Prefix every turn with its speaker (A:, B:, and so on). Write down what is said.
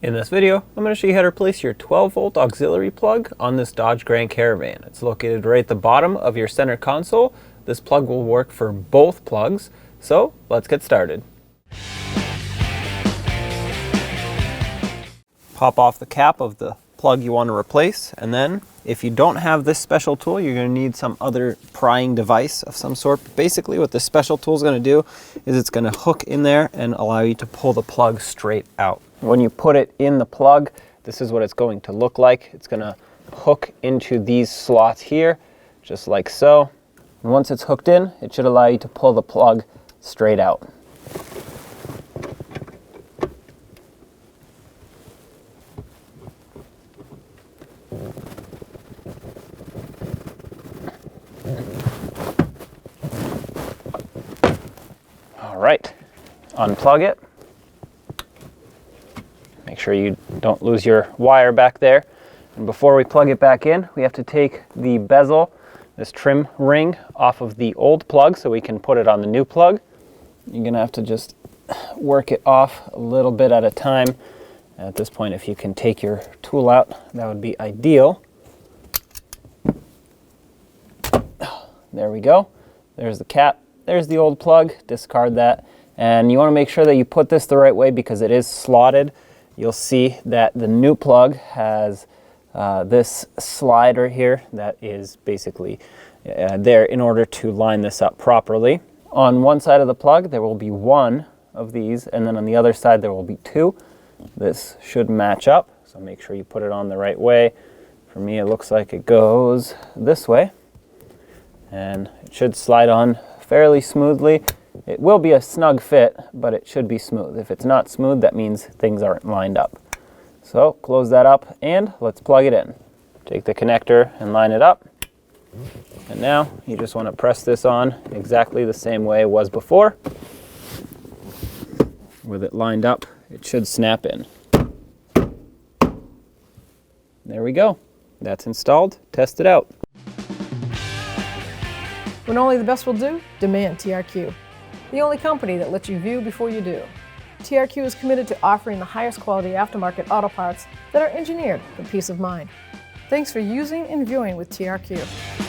A: In this video, I'm going to show you how to replace your 12-volt auxiliary plug on this Dodge Grand Caravan. It's located right at the bottom of your center console. This plug will work for both plugs, so let's get started. Pop off the cap of the plug you want to replace, and then if you don't have this special tool, you're going to need some other prying device of some sort. Basically what this special tool is going to do is it's going to hook in there and allow you to pull the plug straight out. When you put it in the plug, this is what it's going to look like. It's going to hook into these slots here, just like so. And once it's hooked in, it should allow you to pull the plug straight out. All right, unplug it. Make sure you don't lose your wire back there. And before we plug it back in, we have to take the bezel, this trim ring, off of the old plug so we can put it on the new plug. You're gonna have to just work it off a little bit at a time. At this point, if you can take your tool out, that would be ideal. There we go. There's the cap. There's the old plug. Discard that. And you want to make sure that you put this the right way because it is slotted. You'll see that the new plug has this slider here that is basically there in order to line this up properly. On one side of the plug, there will be one of these, and then on the other side, there will be two. This should match up, so make sure you put it on the right way. For me, it looks like it goes this way, and it should slide on fairly smoothly. It will be a snug fit, but it should be smooth. If it's not smooth, that means things aren't lined up. So close that up and let's plug it in. Take the connector and line it up. And now you just want to press this on exactly the same way it was before. With it lined up, it should snap in. There we go. That's installed. Test it out.
B: When only the best will do, demand TRQ. The only company that lets you view before you do. TRQ is committed to offering the highest quality aftermarket auto parts that are engineered for peace of mind. Thanks for using and viewing with TRQ.